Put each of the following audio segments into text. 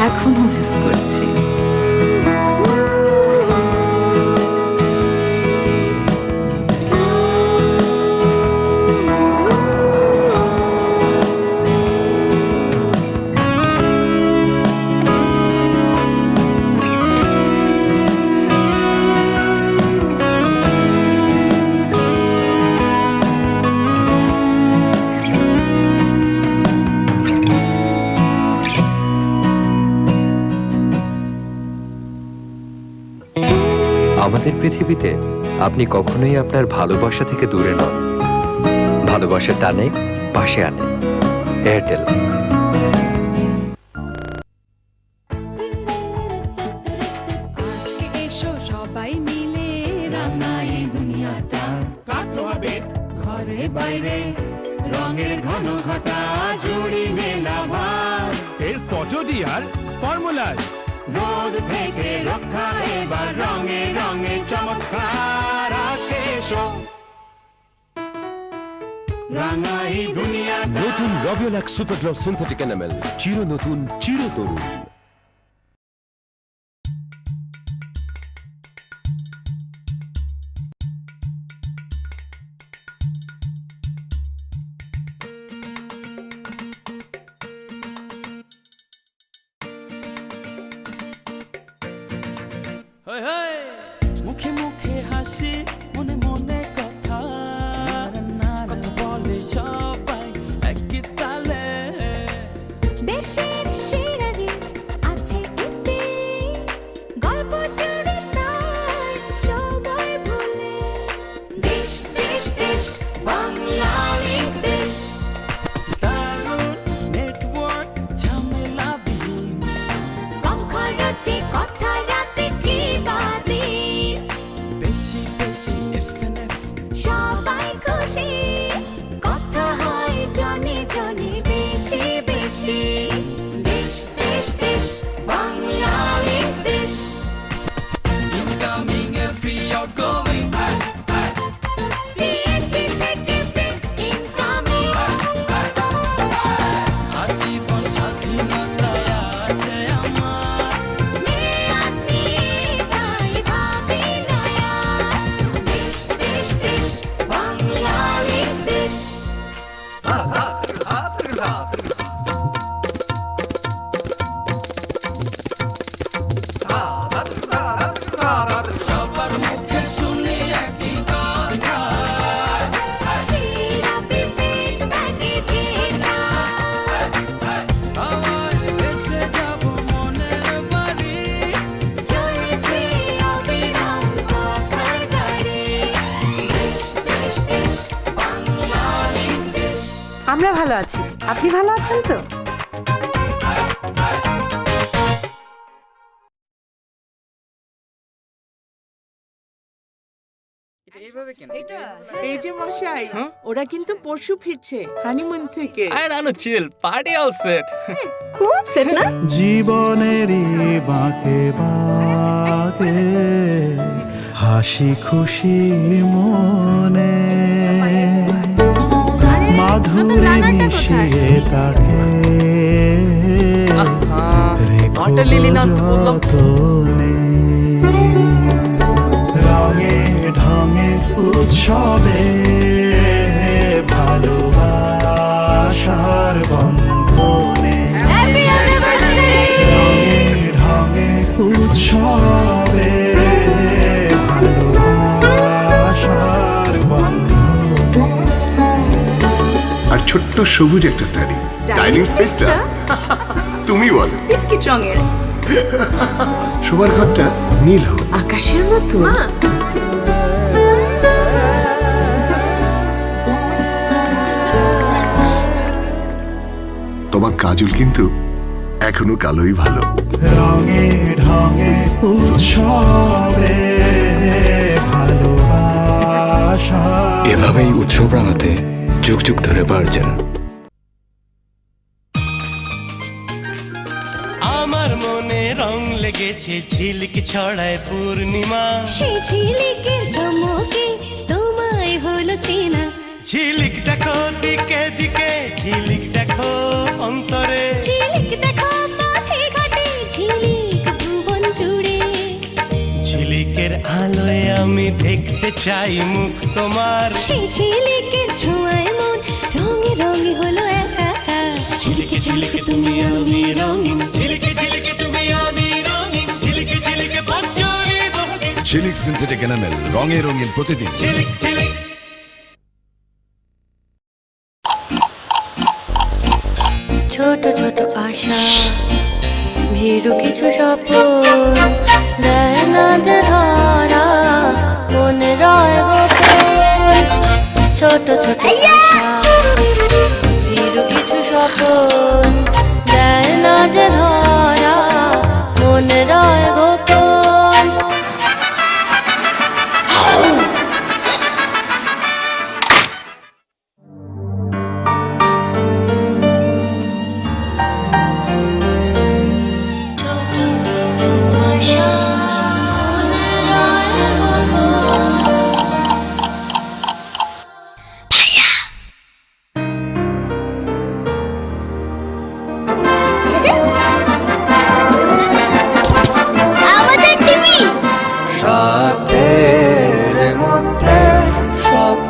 এখনো মিস করছি। আমাদের পৃথিবীতে আপনি কখনোই আপনার ভালোবাসা থেকে দূরে নন, ভালোবাসা টানে পাশে আনে। এয়ারটেল। আজকে এসো সবাই মিলে রাঙাই দুনিয়াটা, কাটলো আবেগ ঘরে বাইরে, রঙের ঘন ঘটা জুড়ি মেলা ভার, এর ফটো দিয়ার ফর্মুলার রোদ থেকে রক্ষা এবার রঙে রঙে চমৎকার। আজকে এসো রাঙাই দুনিয়াটা। নতুন রবিওল্যাক্স সুপার গ্লো সিনথেটিক এনামেল, চির নতুন চির তরুণ। মুখে মুখে হাসি, মনে মনে কথা, কথা বলে সবাই একই তালে। দেশের সেরা হিট আছে এতে, গল্প জুড়ে তাই সবাই ভুলে। দেশ দেশ দেশ বাংলা লিঙ্ক দেশ, দারুণ নেটওয়ার্ক ঝামেলাবিহীন, কম খরচে কথা রাতে কি বাদিন, বেশি বেশি এসএনএফ, সবাই খুশি, কথা হয় জনে জনে বেশি বেশি। দেশ দেশ দেশ বাংলা লিঙ্ক দেশ, ইনকামিং এ ফ্রি আউটগোয়িং, টিএনটি থেকে ফ্রি ইনকামিং, আজীবন স্বাধীনতায় আছে আমার। মেয়াদ নিয়ে তাই ভাবি নয়া। দেশ দেশ দেশ বাংলা লিঙ্ক দেশ। সবার মুখে শুনি একই কথা, সেরা প্রিপেড প্যাকেজেরা, আবার এসে যাব মনের বাড়ি। চলেছে অবিরাম কথার গাড়ি। দেশ দেশ দেশ বাংলা লিঙ্ক দেশ। আমরা ভালো আছি, আপনি ভালো আছেন তো? এই যে মশাই, ওরা কিন্তু পরশু ফিরছে হানিমুন থেকে। আই Ranu chill, party all set. খুব সেট না? জীবনেরই বাঁকে বাঁকে হাসি খুশি মনে মাধুরী মিশিয়ে তাকে ওয়াটার লিলি না তো বললাম। যতনে রঙে ঢঙে উৎসবে ভালোবাসার বন্ধনে রঙে ঢঙে উৎসবে ভালোবাসার বন্ধনে। আর ছোট্ট সবুজ একটা স্টাডি, ডাইনিং স্পেসটা তুমি বলো। বিস্কিট রঙের, শোবার ঘরটা নীল হোক, আকাশের মতো। তোমার কাজল কিন্তু এখনো কালোই ভালো। রঙে ঢঙে উৎসবে ভালোবাসা। এভাবেই উৎসব রাঙাতে যুগ যুগ ধরে বাড়ছেন। আমার মনে রং লেগেছে, ঝিলিক ছড়ায় পূর্ণিমা। সেই ঝিলিকের চমকে তোমায় হলো চেনা। ঝিলিক দেখো দিকে দিকে, ঝিলিক দেখো অন্তরে, ঝিলিক দেখো পথে ঘাটে আলোয় আমি দেখতে চাই মুখ তোমার। সেই ঝিলিকে ছোঁয়ায় মন রঙে রঙে হলো একাকার। ঝিলিকে ঝিলিকে তুমি আমি রঙিন, ঝিলিকে ঝিলিকে তুমি আমি রঙিন, ঝিলিকে ঝিলিকে বজ্জরে বহুদিন। ঝিলিক সিনথেটিক এনামেল, রঙে রঙিন প্রতিদিন। ঝিলিক ঝিলিক। ছোট ছোট আশা ভীরু কিছু স্বপ্ন দেয় না যে ধরা মনে রয় গোপন। ছোট ছোট আশা ভীরু কিছু স্বপ্ন দেয় না যে ধরা মনে রয় গোপন।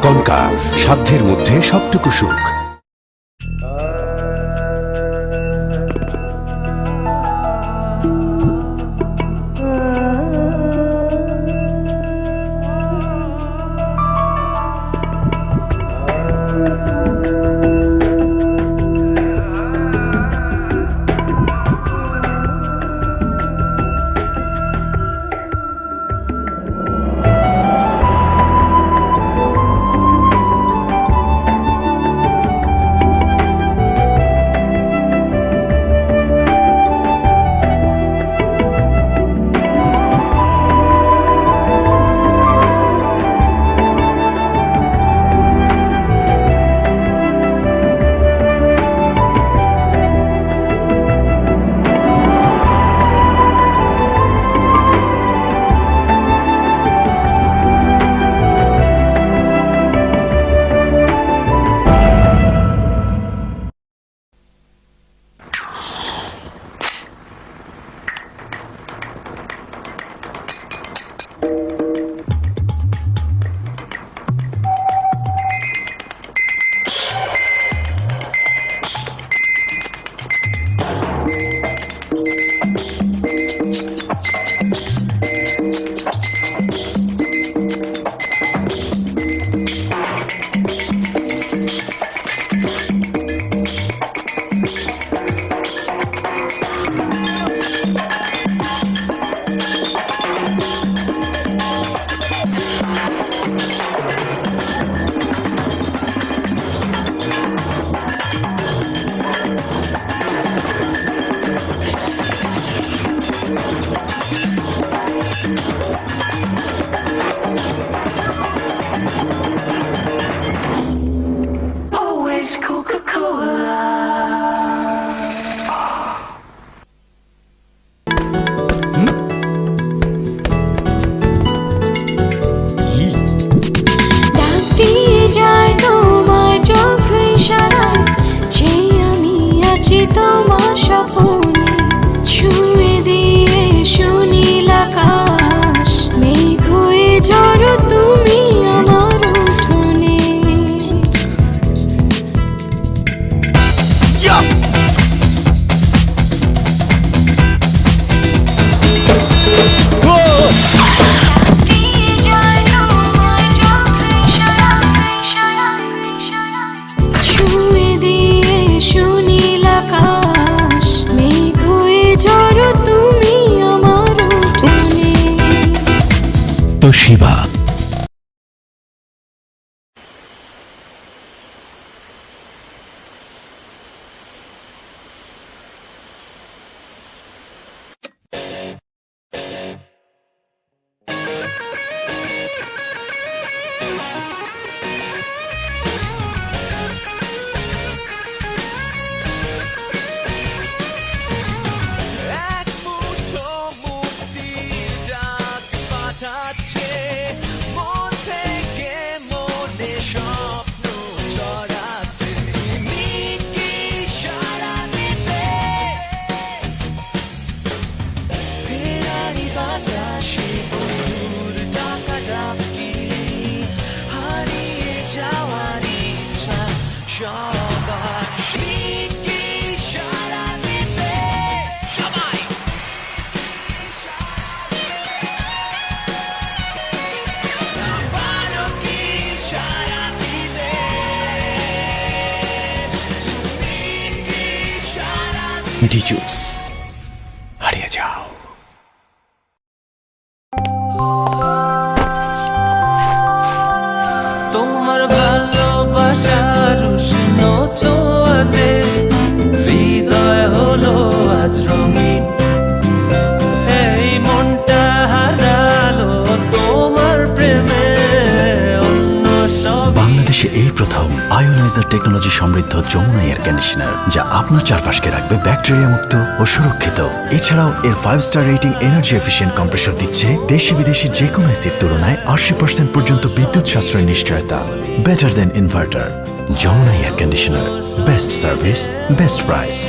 কনকা, সাধ্যের মধ্যে সবটুকু সুখ। তোমার স্বপ্নে ছুঁয়ে দিয়ে সুনীল আকাশ মেঘ হয়ে ঝড়ো তুমি আমার উঠোনে। ছুঁয়ে দিয়ে সুনীল আকাশ মেঘ হয়ে ঝড়ো তুমি আমার উঠোনে। তোশিবা। এক মুঠো মুক্তির ডাক পাঠাচ্ছে সবার শিগগির সারা দিবে সবাই পারো কি সারা দিবে ডিজুস হারিয়ে যাও। তোমার ভালোবাসার উষ্ণ ছোঁয়াতে হৃদয় হলো আজ রঙিন এই মনটা হারালো তোমার প্রেমে অন্য সব বাংলাদেশে এই প্রথম আয়োনাইজার টেকনোলজি সমৃদ্ধ যমুনা এয়ার কন্ডিশনার, যা আপনার চারপাশকে রাখবে ব্যাকটেরিয়া মুক্ত ও সুরক্ষিত। এছাড়াও এর 5 star rating energy efficient compressor দিচ্ছে দেশি বিদেশি যে কোনো এসির তুলনায় 80% পর্যন্ত বিদ্যুৎ সাশ্রয়ের নিশ্চয়তা। Better than inverter. Jamuna air conditioner, best service, best price.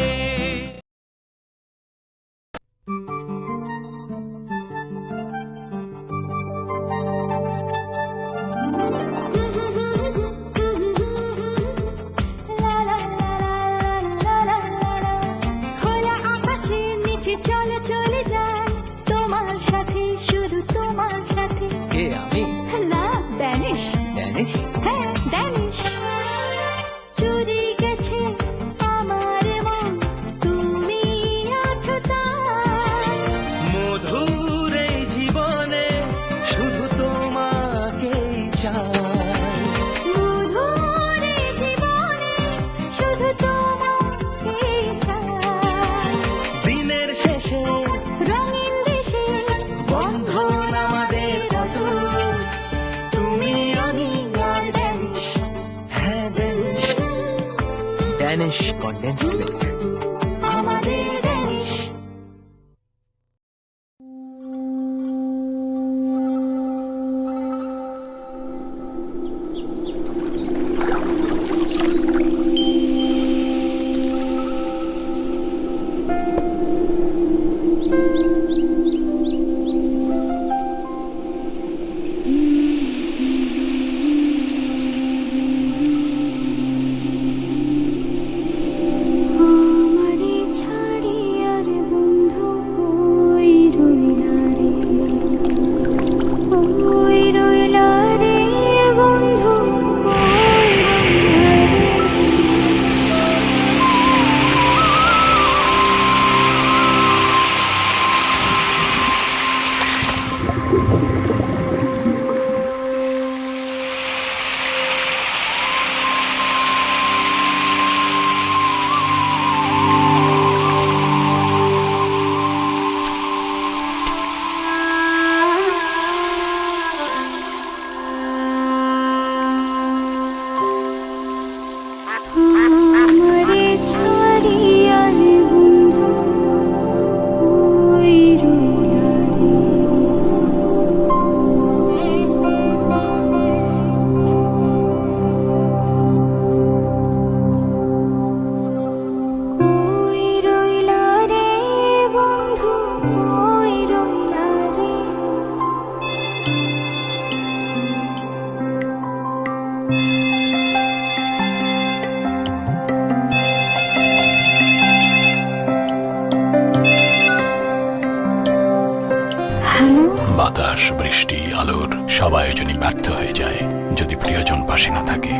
খোলা আকাশের নিচে চলে চলে যায় তোমার সাথে, শুধু তোমার সাথে। কে আমি? না, ড্যানিশ। ড্যানিশ? হ্যাঁ, ড্যানিশ। চুরি গেছে আমার মন, তুমি আছো তাই। মধুর এই জীবনে শুধু তোমাকেই চাই মধুর এই জীবনে শুধু তোমাকেই চাই। দিনের শেষে রঙিন দেশে বন্ধন আমাদের অটুট তুমি আমি আর ড্যানিশ হ্যাঁ ড্যানিশ ড্যানিশ কন্ডেন্স মিল্ক আমাদের ড্যানিশ। আমারে ছাড়িয়া রে বন্ধু কই রইলা রে, কই রইলা রে বন্ধু, কই রইলা রে। আমারে ছাড়িয়া রে বন্ধু কই রইলা রে। কই রইলা রে বন্ধু, কই রইলা রে। হ্যালো। বাতাস, বৃষ্টি, আলোর সব আয়োজনই ব্যর্থ হয়ে যায় যদি প্রিয়জন পাশে না থাকে।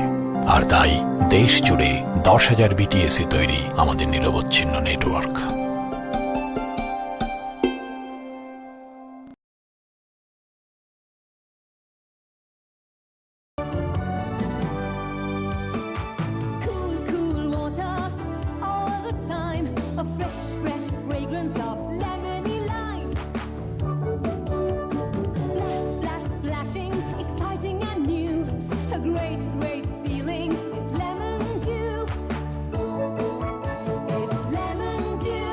আর তাই দেশ জুড়ে 10,000 বিটিএসি তৈরি আমাদের নিরবচ্ছিন্ন network. Cool, cool water all the time. A fresh, fresh fragrance of lemony lime. Splash, splash, splashing, exciting and new. A great, great feeling. It's lemon dew. It's lemon dew.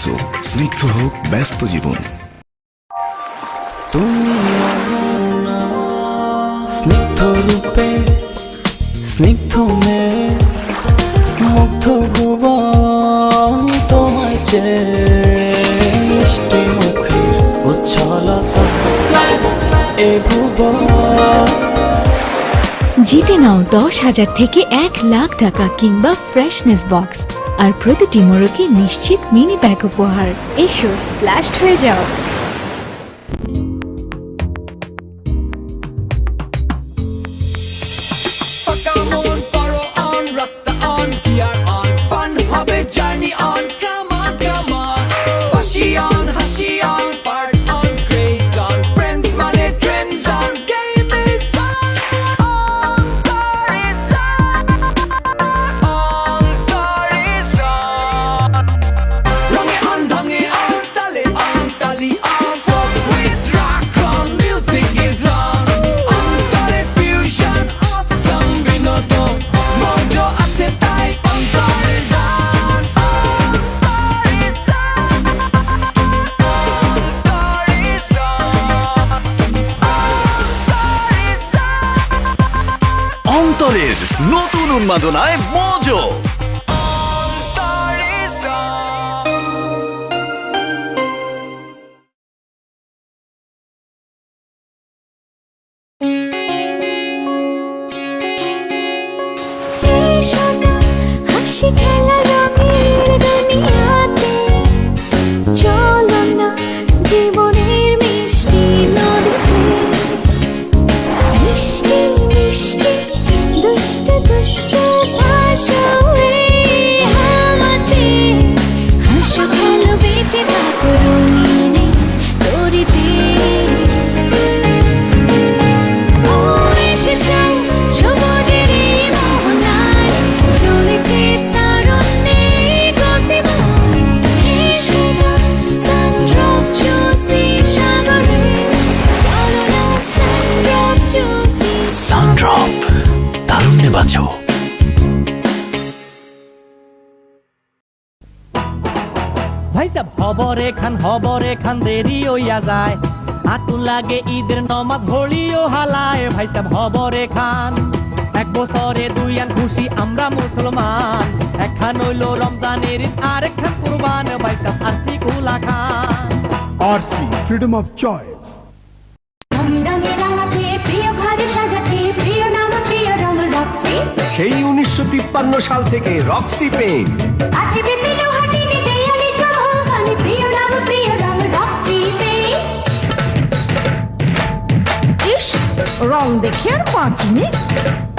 Espresso, স্নিগ্ধ হোক ব্যস্ত জীবন। তুমি স্নিগ্ধ রূপে স্নিগ্ধ মেয়ে মুগ্ধ ভুবন তোমায় চেয়ে মিষ্টি মুখে উচ্ছলতা এ ভুবন। জিতে নাও 10,000 থেকে 1 লাখ টাকা কিংবা ফ্রেশনেস বক্স, আর প্রতিটি মোড়কে নিশ্চিত মিনি প্যাক উপহার। এসো স্প্ল্যাশড হয়ে যাও। অন্তরের নতুন উন্মাদনায় মজো। হাসি খেলা রঙের দুনিয়াতে চলো না জীবনের মিষ্টি নদীতে, মিষ্টি মিষ্টি দুষ্ট দুষ্ট ভাষায় হাওয়াতে হাসো খেলো বেঁচে থাকো রঙিনে তরিতে। ও এসেছো সবুজের এই মোহনায়, চলেছে তারুণ্যে গতিময়। এসো না সানড্রপ জোসি সাগরে, চলো না সানড্রপ জোসি। সানড্রপ, তারুণ্যে বাঁচো। ভাই সাহেব হবরে খান দেরি হইয়া যায়, আতুল লাগে ঈদের নমাজ হলিও হালায়। ভাই সাহেব হবরে খান, এক বছরে 2 আন খুশি আমরা মুসলমান, একখান হইল রমজানের ঈদ আর একখান কুরবান। ভাই সাহেব আরসি কুলা খান। RC freedom of choice. প্রিয় ঘরে সাজাতে প্রিয় নাম প্রিয় রং রক্সি, সেই 1953 সাল থেকে রক্সি পেইন্ট। আজকে বিপিন হাটিনি দেয়ালি চোখ, আমি প্রিয় নাম প্রিয় রং রক্সি পেইন্ট। ইস, রং দেখে আর পাঁচিনি।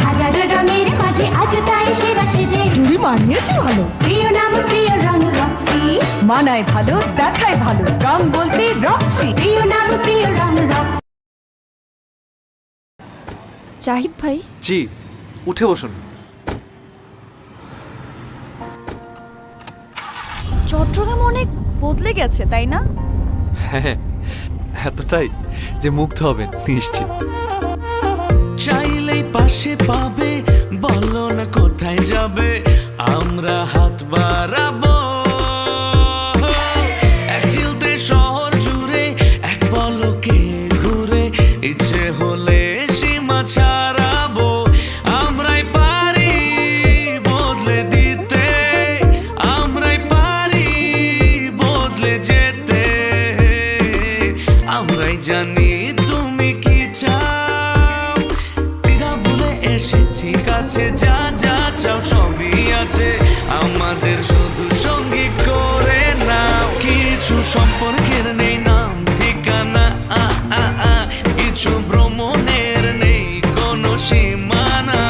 হাজারো রঙের মাঝে আজ তাই সেরা সেজে চুড়ি মানিয়েছে ভালো। প্রিয় নাম প্রিয় রং রক্সি, মানায় ভালো, দেখায় ভালো, রং বলতে রক্সি। প্রিয় নাম প্রিয় রং রক্সি। জাহিদ ভাই, জি, উঠে বসুন। চট্টগ্রাম অনেক বদলে গেছে তাই না? হ্যাঁ, এতটাই যে মুগ্ধ হবেন নিশ্চিত। চাইলেই পাশে পাবে, বলো না কোথায় যাবে, আমরা হাত বাড়াবো। এক চিলতে শহর জুড়ে এক পলকে ঘুরে, ইচ্ছে হলে সীমা ছাড়াবো। আমরাই পারি বদলে দিতে, আমরাই পারি বদলে যেতে, আমরাই জানি তুমি কি চাও। দিদা ভুলে এসেছি কাছে, যা যা চাও সবই আছে আমাদের, শুধু সঙ্গী করে নাও। কিছু সম্পর্কের নেই নাম ঠিকানা, কিছু ভ্রমণের নেই কোনো সীমানা,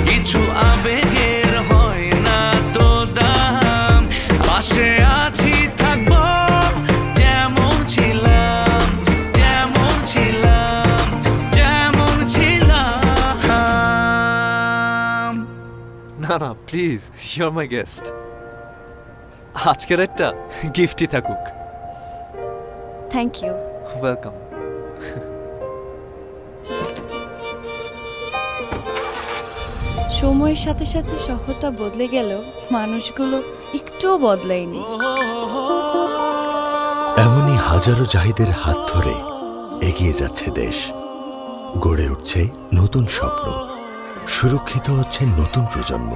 কিছু আবেগের হয় না তো দাম। পাশে আছি থাকবো যেমন ছিলাম, যেমন ছিলাম, যেমন ছিলাম। না না please, you are my guest. আজকের একটা গিফটই থাকুক। Thank you. ওয়েলকাম। সময়ের সাথে সাথে শহরটা বদলে গেলেও মানুষগুলো একটুও বদলায়নি। হাজারো জাহিদের হাত ধরে এগিয়ে যাচ্ছে দেশ, গড়ে উঠছে নতুন স্বপ্ন, সুরক্ষিত হচ্ছে নতুন প্রজন্ম।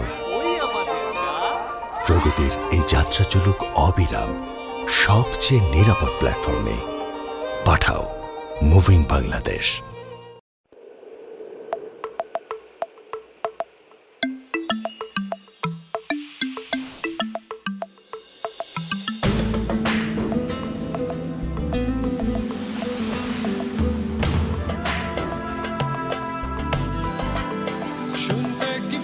প্রগতির এই যাত্রা চলুক অবিরাম, সবচেয়ে নিরাপদ প্ল্যাটফর্মে। পাঠাও মুভিং বাংলাদেশ। শুনতে কি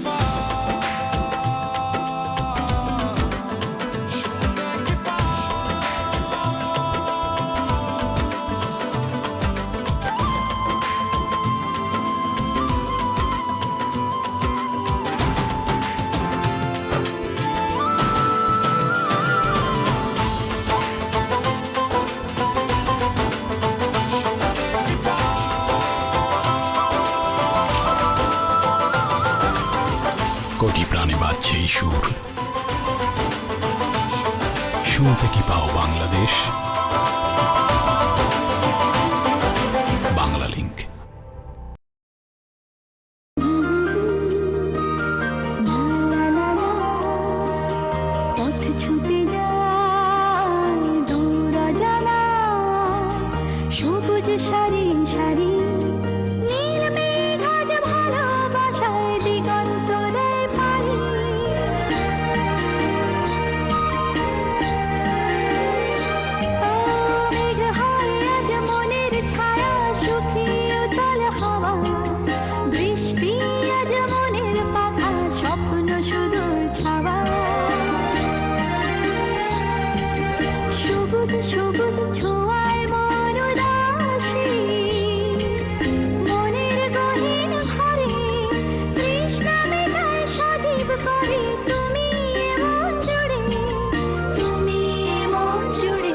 কোটি প্রাণে বাজছে এই সুর। শুনতে কি পাও বাংলাদেশ? বাংলা লিংক। পথ ছুটে যায় দৌড়া জানা, সবুজ সারি সারি নীল মেঘ আজ ভালোবাসায় দিগন্ত দেয় পারি। মেঘ হয় আজ মনের ছায়া, শুকিয়ে উতল হাওয়া, বৃষ্টি আজ মনের পাখা, স্বপ্ন সুদূর ছাওয়া। সবুজ সবুজ ছোঁয়ায় মন উদাসী, মনের গহীন ঘরে তৃষ্ণা মেটায় সজীব করে তুমি মন জুড়ে, তুমি মন জুড়ে।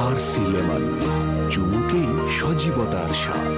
আর সিলেমান চুমুকেই সজীবতার স্বাদ।